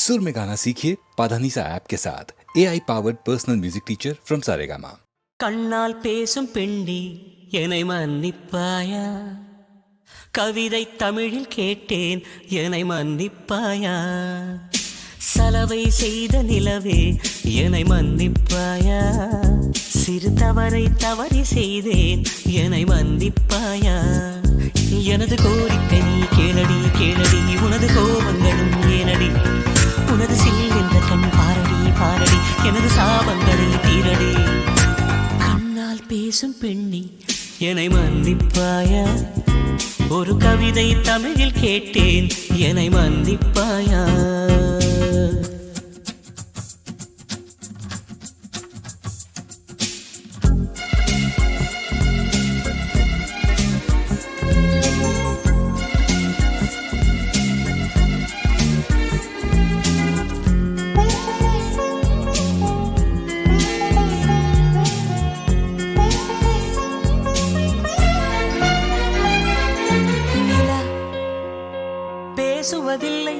सुर में गाना सीखिए पाधानीसा ऐप के साथ AI powered personal music teacher from Saregama. கண்ணால் பேசும் பெண்ணே என்னை மன்னிப்பாயா, கவிதை தமிழில் கேட்டேன் என்னை மன்னிப்பாயா, சலவை செய்த நிலவே என்னை மன்னிப்பாயா, சிறு தவறை தவறி செய்தேன் என்னை மன்னிப்பாயா, எனது கோரிக்கை நீ கேளடி கேளடி, உனது கோபங்களும் ஏனடி, உனது சில் என்ற கண் பாரடி பாரடி, எனது சாபங்களை தீரடி, கண்ணால் பேசும் பெண்ணி என்னை மன்னிப்பாயா, ஒரு கவிதை தமிழில் கேட்டேன் என்னை மன்னிப்பாயா. பேசுவதில்லை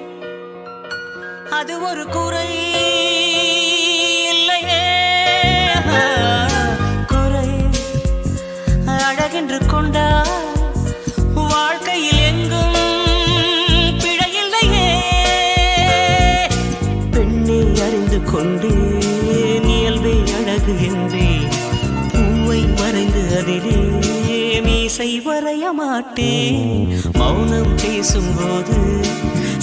அது ஒரு குறை இல்லையே, குறை அழகென்று கொண்டால் வாழ்க்கையில் எங்கும் பிழையில்லையே, பெண்ணை அறிந்து கொண்டேன் இயல்பே அழகு என்றேன், பூவை வரைந்து அதிலே மீசை வரைய மாட்டேன், மௌனம் பேசும்போது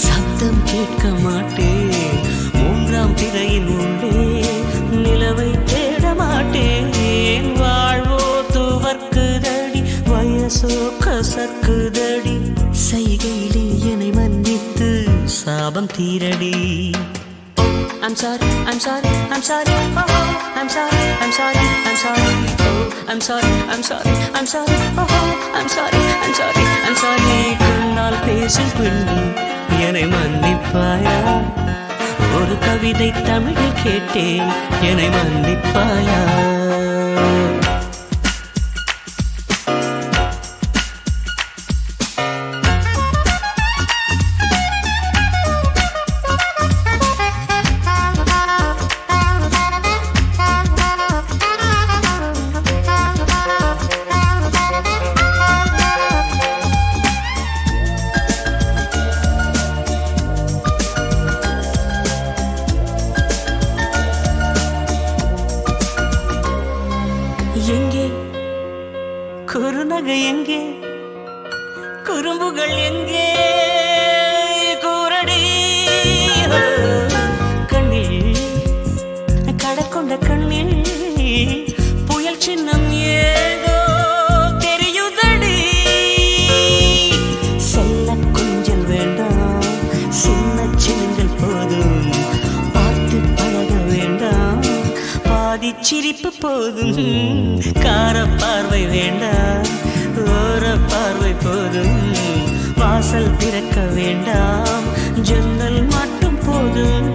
சப்தம் கேட்க மாட்டேன், மூன்றாம் திரையின் உள்ளே நிலவை தேட மாட்டேன், வாழ்வோ துவர்க்குதடி வயசோ கசக்குதடி, செய்கையிலே என்னை மன்னித்து சாபம் தீரடி. I'm sorry, I'm sorry, I'm sorry, oh, I'm sorry, I'm sorry, I'm sorry, oh, I'm sorry, I'm sorry, I'm sorry, oh, I'm sorry, I'm sorry, I'm sorry. கண்ணால் பேசும் பெண்ணே என்னை மன்னிப்பாயா, ஒரு கவிதை தமிழில் கேட்டேன் என்னை மன்னிப்பாயா. எங்கே குறுநகை, எங்கே குறும்புகள், எங்கே கூரடி, கண்ணில் கடற்கொண்ட கண்ணில் புயல் சின்னம் ஏதோ தெரியுதடி, செல்ல கொஞ்சல் வேண்டாம் சின்ன சின்னங்கள் போதும், பார்த்து பழக வேண்டாம் பாதி சிரிப்பு போதும், கார பார்வை வேண்டாம் ஓர பார்வை போதும், வாசல் திறக்க வேண்டாம் ஜன்னல் மட்டும் போதும்,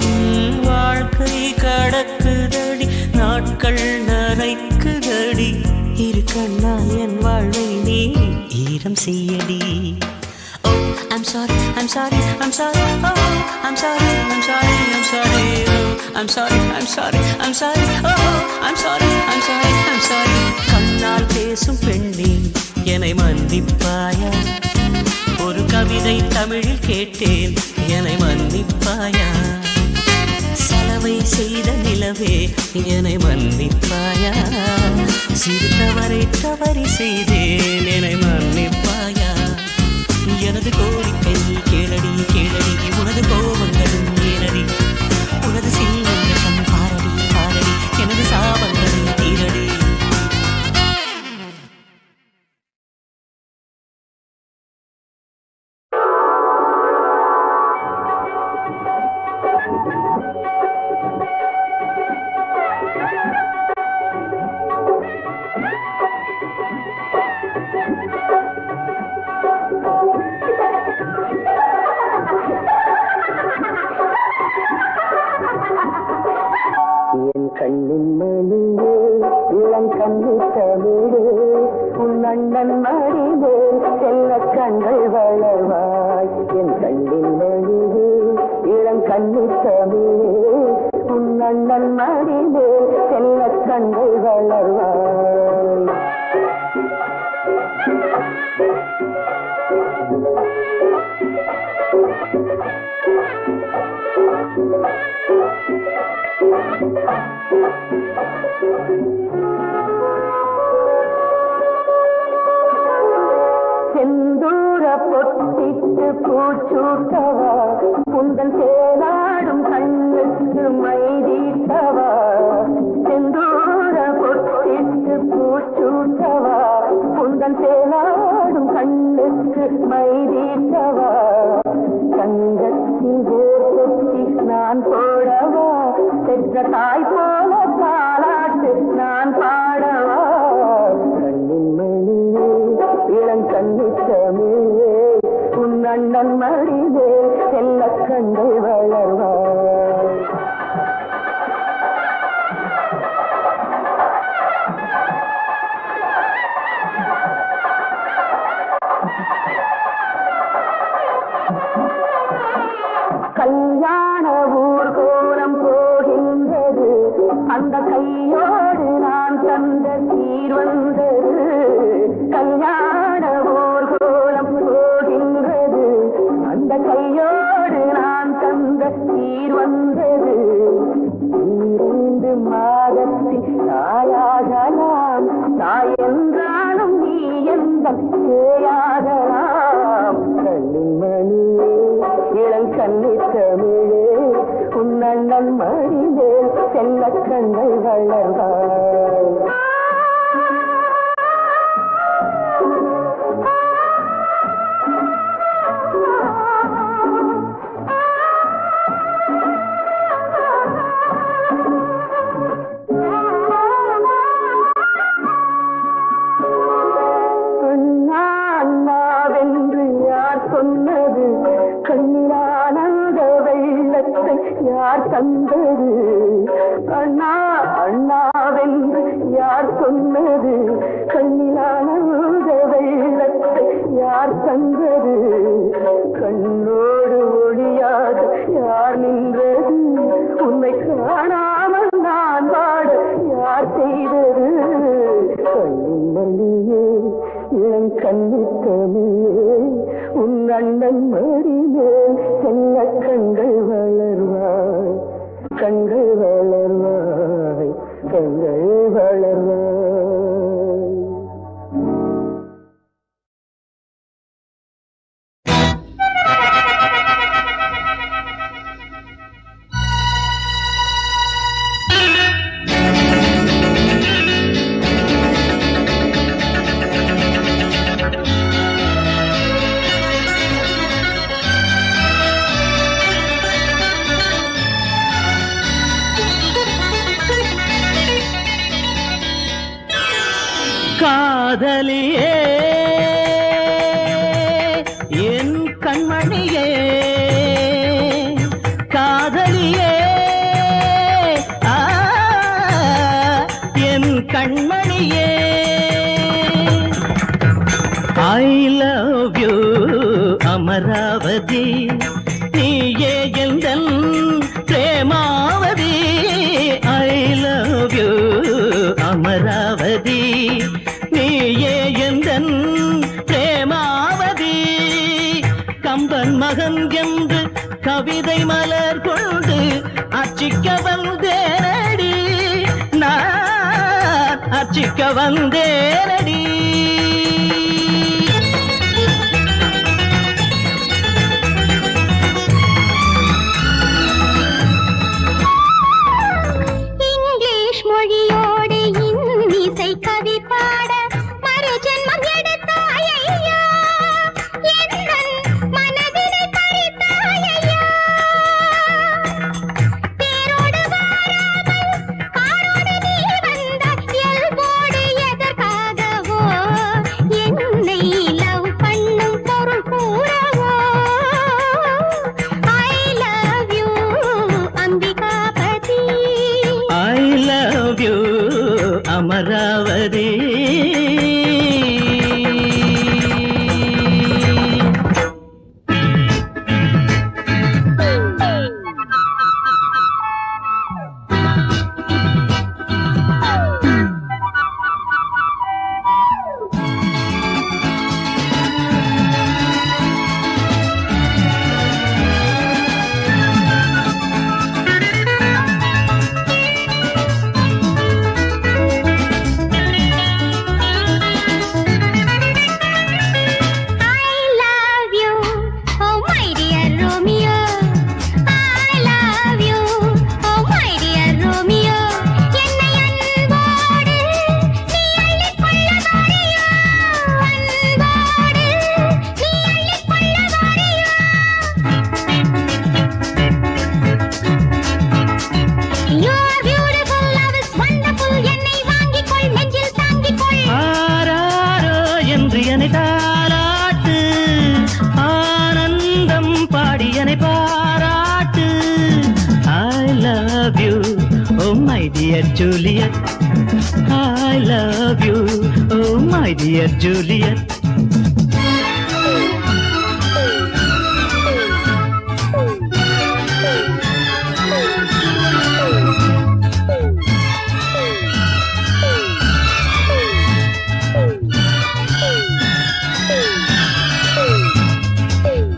வாழ்க்கை கடக்குதடி நாட்கள் நரைக்குதடி, இரு கண்ணால் என் வாழ்வை நீ ஈரம் செய்யடி. I'm sorry, I'm sorry, I'm sorry, oh, I'm sorry, I'm sorry, I'm sorry, oh, I'm sorry, I'm sorry, I'm sorry, oh, I'm sorry, I'm sorry, I'm sorry. கண்ணால் பேசும் பெண்ணே என்னை மன்னிப்பாயா, ஒரு கவிதை தமிழில் கேட்டேன் என்னை மன்னிப்பாயா, சலவை செய்த நிலவே என்னை மன்னிப்பாயா, சிறு தவறை தவறி செய்தேன் என்னை மன்னிப்பாயா, எனது கோரிக்கை கேளடி கேளடி, உனது கோபங்களும் ஏனடி, உனது சீலம் பாரடி பாரடி, எனது சாபங்களை தீரடி. கண்ணின் மணியே இளம் கண்ணித்தமிழே உன் அண்ணன் மடிவே செல்ல கண்கள் வளர்வாய் என் கண்ணின் மணியே இளம் கண்ணித்தமே உன் அண்ணன் மடிலே செல்ல கண்கள் வளர்வாய். செந்தூர பொட்டிட்டு பூச்சூட்டவா புந்தன் சேலாடும் கண்ணுக்கு மைதீட்டவா. செந்தூர பொட்டிட்டு பூச்சூட்டவா புந்தன் சேலாடும் கண்ணுக்கு மைதீட்டவா. தங்கத்தின் வேர்த்தி நான் போடவா பெற்ற தாய் போல பாராட்டு நான் பாடவா. கண்ணின் மணியே இளங்கண்ணித்தமே உன் அண்ணன் மடிவே செல்ல கண்கள் வளர்வாய். கல்யாண ஊர்கோலம் போகின்றது அந்த கையோடு நான் தந்த சீர் வந்தது. கல்யாண ஊர்கோலம் போகின்றது அந்த கையோடு நான் தந்த சீர் வந்தது. 2 மாதத்தில் தாயாகலாம் தாய் என்றாலும் நீ எந்த சேயாகலாம். கண்ணின் மணியே இளங்கண்ணித்தமிழே உன் அண்ணன் மடிமேல் செல்ல கண்கள் வளர்வாய். அண்ணாவென்று யார் சொன்னது கண்ணிலானந்த வெள்ளத்தை யார் தந்தது. அண்ணா அண்ணாவென்று யார் சொன்னது கண்ணிலானந்த வெள்ளத்தை யார் தந்தது. கண்ணோடு ஒளியாக யார் நின்றது உன்னை காணாமல் நான் பாட யார் செய்தது. கண்ணின் மணியே இளங்கண்ணித்தமிழே உன் அண்ணன் மடிமேல் செல்ல கண்கள் வளர்வாய். கண்கள் வளர்வாய். கண்கள் வளர்வாய். காதலியே என் கண்மணியே காதலியே என் கண்மணியே I love you அமராவதி நீயே எந்தன் Premavathi. I love you Amaravathi நீயே எந்தன் பிரேமாவதி. கம்பன் மகன் என்று கவிதை மலர் கொண்டு அர்ச்சிக்க வந்தேனடி நான் அர்ச்சிக்க வந்தேனடி. இங்கிலீஷ் மொழியோடு இன்னிசை கவி பாட மறு ஜென்மம் எடுத்தாயையா என் மனதினை பறித்தாயையா. தேரோடு வாராமல் காரோடு நீ வந்தாய் இயல்போடு எதற்காகவோ என்னை லவ் பண்ணும் பொருள் கூறவோ. I love you Ambikapathy. I love you Amaravathi. my dear Juliet. I love you, oh my dear Juliet.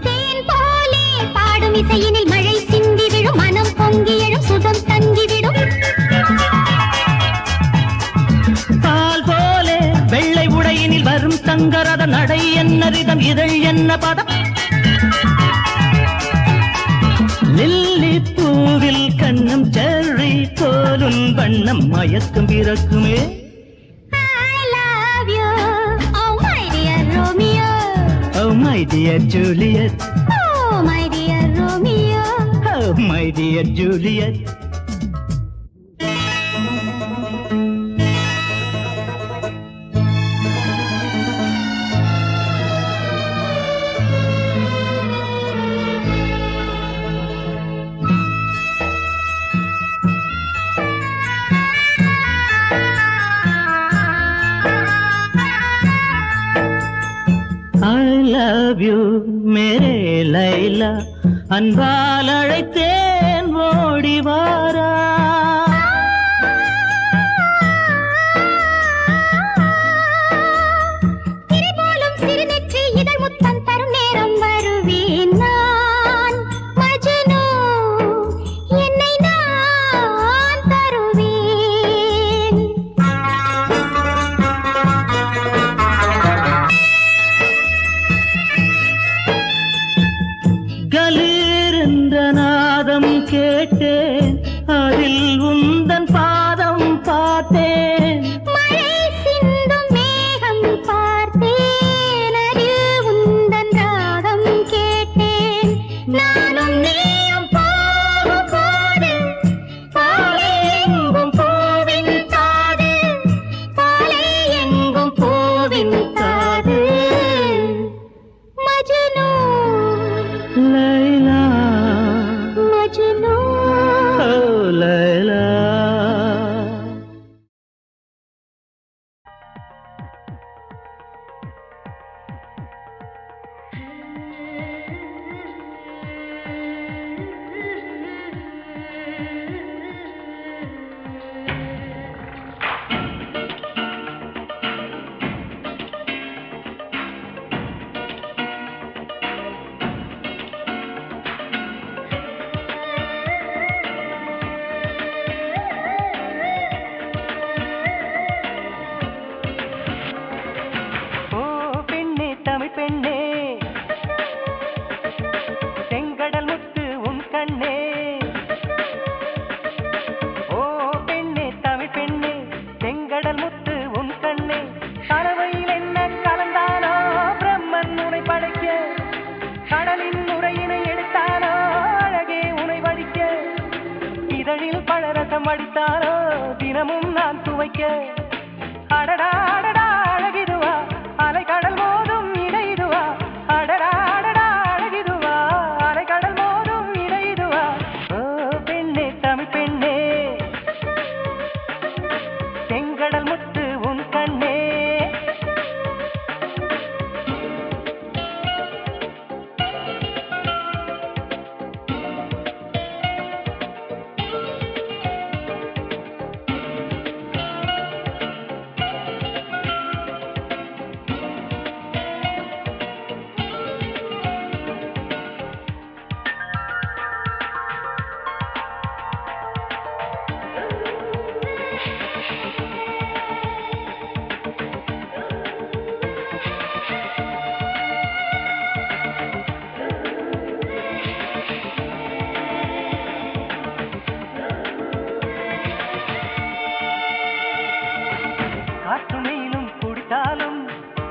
தேன் போலே பாடும் இசையினில் மழை சிந்தி விழும் மனம் பொங்கி எழும் சுகம் தங்கிவிடும் பால் போலே வெள்ளை உடையினில் வரும் தங்கரத நடை என்ன ரிதம் இதழ் என்ன பதம் லில்லி பூவில் கண்ணம் செர்ரி போலும் வண்ணம் மயக்கம் பிறக்குமே I love you, oh my dear Romeo. Oh my dear Juliet, Oh my dear Romeo. oh my dear Juliet. I love you மேரே லைலா அன்பால் அழைத்தேன் ஓடி வாரா திரை போலும் சிறுநெற்றி இதழ் முத்தம் தரும் நேரம் வருவேன் நான் மஜ்னு என்னை நான் தருவேன் கலீர் என்ற நாதம் கேட்டேன் அதில் உந்தன் பாதம் பார்த்தேன் மழை சிந்தும் மேகம் பார்த்தேன் அதில் உந்தன் ராகம் கேட்டேன் நானும் நீயும் போகும் போது பாலே எங்கும் பூவின் காது பாலே எங்கும் பூவின் காது மஜ்னு லைலா மஜ்னு ஓ லைலா ஓ பெண்ணே தமிழ் பெண்ணே செங்கடல் முத்து உன் கண்ணே ஓ பெண்ணே தமிழ் பெண்ணே செங்கடல் முத்து உன் கண்ணே கலவையில் என்ன கலந்தானோ பிரம்மன் உனை படைக்க கடலின் உரையினை எடுத்தானோ அழகே உனை வடிக்க இதழில் பழரசம் அடித்தானோ தினமும் நான் துவைக்க அடடா அடடா அழகிதுவா அலை கடல் மோதும் இணைதுவா அடடா அடடா அழகிதுவா அலை கடல் மோதும் இணைதுவா ஓ பெண்ணே தமிழ் பெண்ணே செங்கடல் முத்து உன் கண்ணே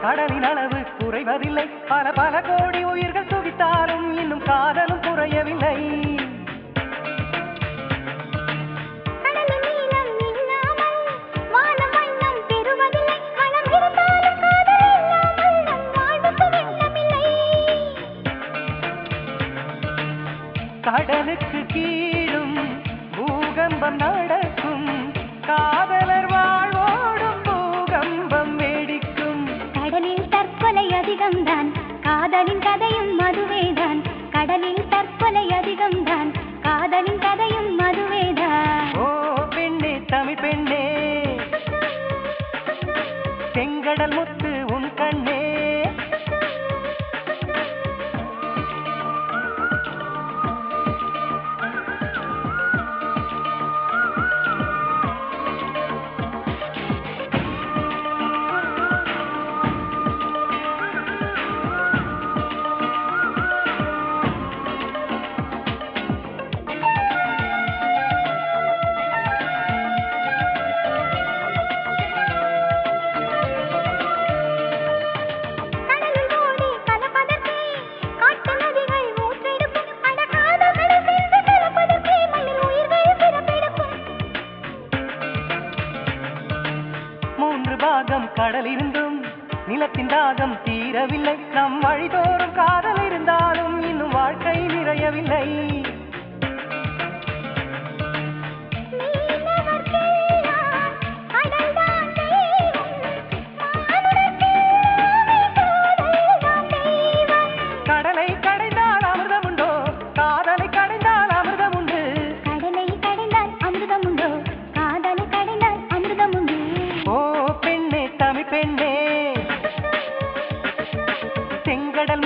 கடலின் அளவு குறைவதில்லை பல பல கோடி உயிர்கள் துடித்தாலும் இன்னும் காதலும் குறையவில்லை கடலுக்கு கீழும் பூகம்பம் நடக்கும் கடல் இருந்தும் நிலத்தின் தாகம் தீரவில்லை. நம் வழிதோறும் காதல் இருந்தாலும் இன்னும் வாழ்க்கை நிறையவில்லை. கடலை கடைந்தால் அமிர்தம் உண்டோ, காதலை கடைந்தால் அமிர்தம் உண்டு. கடலை கடைந்தால் அமிர்தம் உண்டோ, காதலை கடைந்தால் அமிர்தம் உண்டு. ஓ பெண்ணே தமிழ் பெண்ணே, செங்கடல்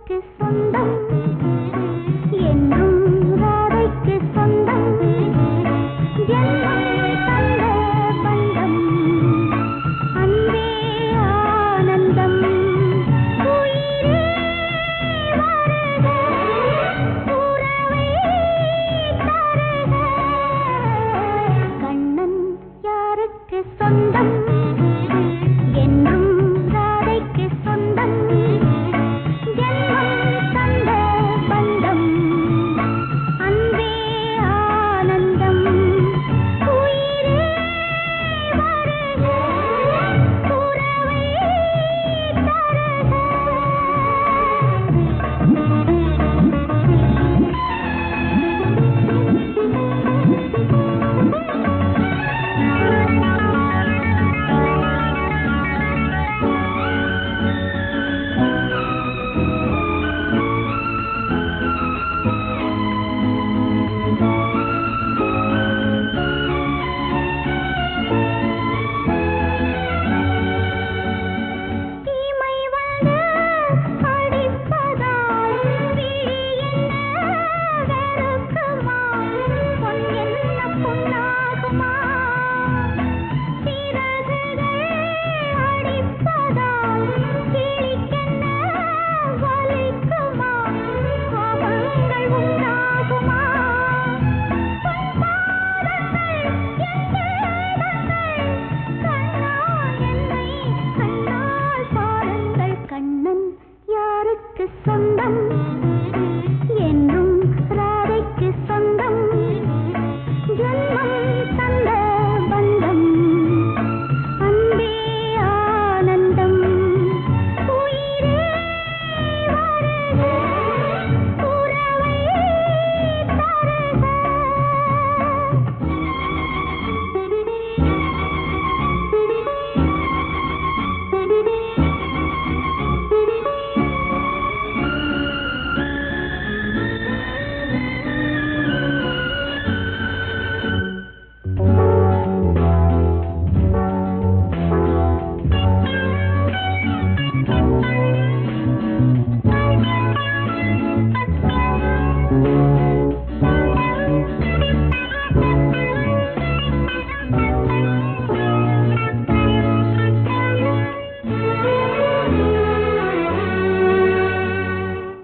யாருக்கு சொந்தம் என்றும் ராதைக்கு சொந்தம் ஜென்மம் தந்த பந்தம் அன்பே ஆனந்தம் உயிரே வருக உறவே தருக கண்ணன் யாருக்கு சொந்தம் என்றும் ராதைக்கு சொந்தம் ஜென்மம் தந்த பந்தம் அன்பே ஆனந்தம் உயிரே வருக உறவே தீமை வந்து அடிப்பதால் விழி என்ன வெறுக்குமா பொன் என்ன பொன்னாகுமா சிறகுகள் அடிப்பதால் கிளிக்கென்ன வலிக்குமா பாவங்கள் உண்டாகுமா பொன் பாதங்கள் என் வேதங்கள் கண்ணா என்னை கண்ணால் பாருங்கள் கண்ணன் யாருக்கு சொந்தம் என்றும் ராதைக்கு சொந்தம் ஜென்மம் தந்த பந்தம் அன்பே ஆனந்தம் உயிரே வருக உறவே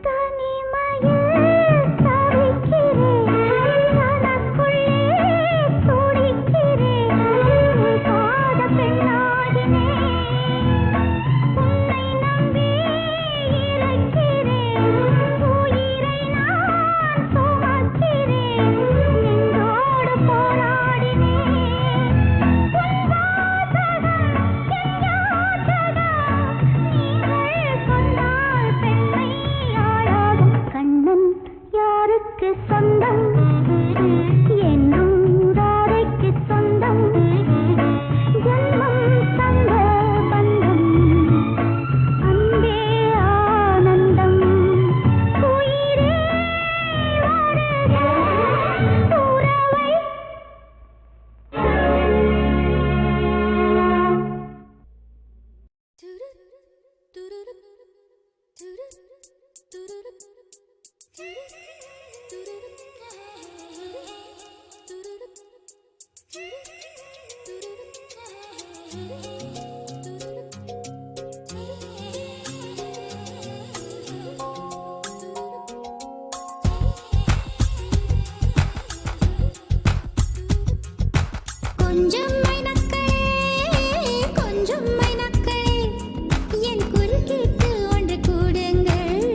தனிமையில் தவிக்கிறேன் தனக்குள்ளே துடிக்கிறேன் காத பெண்ணாகினேன் உன்னை நம்பி இருக்கிறேன் உயிரை நான் சுமக்கிறேன் நெஞ்சோடு போராடினேன் உன் வாசகம் என் யாச்சகம் நீங்கள் சொன்னால் பெண்மை ஆளாகும் கண்ணன் யாருக்கு சொந்தம் என்றும் ராதைக்கு சொந்தம் ஜென்மம் தந்த பந்தம் அன்பே ஆனந்தம் உயிரே வருக உறவை கொஞ்சம் மைனக்களே என் குறுக்கிட்டு ஒன்று கூடுங்கள்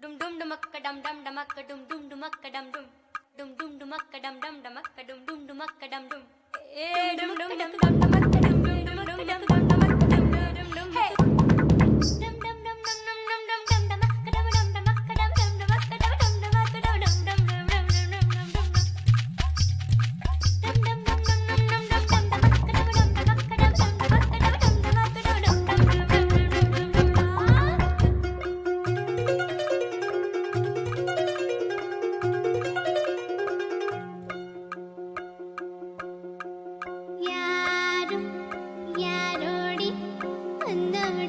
Dum dum dumakka dum dum dumakka dum dum dumakka dum dum. Dum dum dumakka dum dum dumakka dum dum dumakka dum dum. Eh dum dum dum dum dumakka dum dum dumakka dum dum dumakka dum dum dum. Hey. Dum dum dum dum dum dum dum dum dumakka dum dum dumakka dum dum dumakka dum dum dumakka dum dum dum dum dum dum dum dum. Dum dum dum dum dum dum dum dum dumakka dum dum dumakka dum dum dumakka dum dum dumakka dum dum dum dum dum dum dum. யாரும் யாரோடி வந்தவ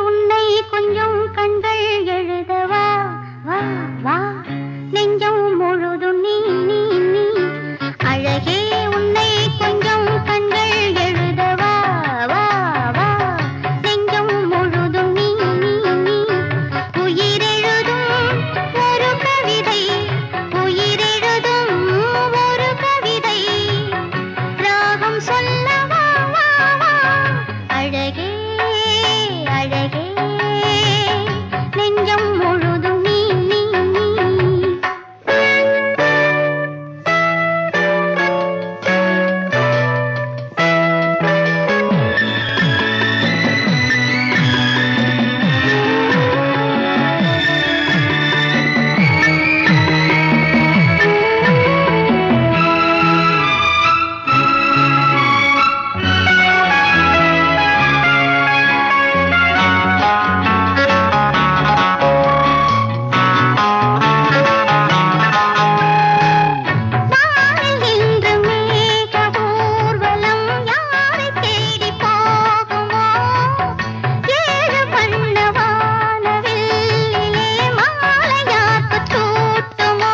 உன்னை கொஞ்சம் கண்கள் எழுதவா வா வா நெஞ்சம் முழுதும் நீ நீ நீ அழகே உன்னை கொஞ்சம் கண்கள் எழுதவா வா வா நெஞ்சம் முழுதும் நீ நீ நீ உயிரெழுதும் ஒரு கவிதை உயிரெழுதும் ஒரு கவிதை ராகம் சொல்லவா வா வா அழகே அழகே நெஞ்சம் முழுதும் நீ நீ நீ வானில் இன்று மேக ஊர்வலம் யாரை தேடி போகுமோ ஏழு வண்ண வானவில்லிலே மாலையாக்கு சூட்டுமோ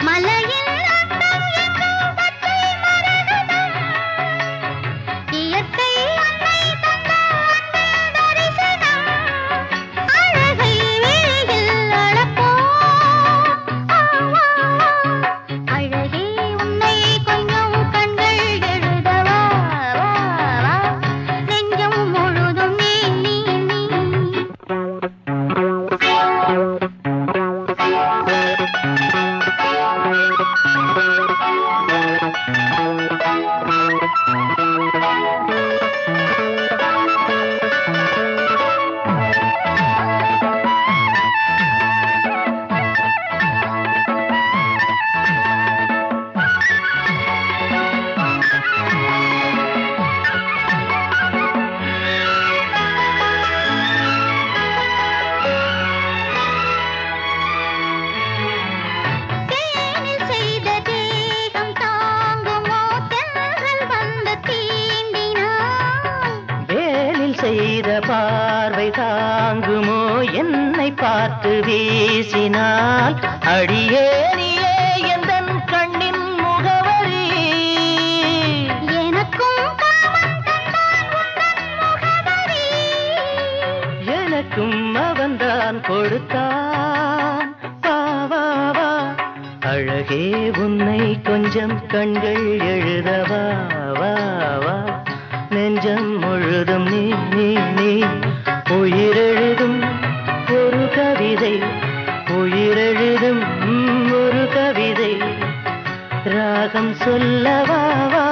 மலையில் அந்தம் எங்கும் பச்சை மரகதம் இயற்கை அன்னை தந்த அன்பின் தரிசனம் அழகை விழியில் அளப்போம் அழகே உன்னை கொஞ்சம் கண்கள் எழுதவா வா வா நெஞ்சம் முழுதும் நீ நீ நீ தேனில் செய்த தேகம் தாங்குமோ தென்றல் வந்து தீண்டினான் வேலில் செய்த பார்வை தாங்குமோ என்னை பார்த்து வீசினால் அடியே நீயே எந்தன் கண்ணின் முகவரி எனக்கும் காமம் தந்தான் உந்தன் முகவரி எனக்கும் அவன்தான் கொடுத்தான் வா வா வா அழகே உன்னை கொஞ்சம் கண்கள் எழுதவா வா வா நெஞ்சம் முழுதும் நீ நீ நீ உயிரெழுதும் ஒரு கவிதை உயிரெழுதும் ஒரு கவிதை ராகம் சொல்லவா வா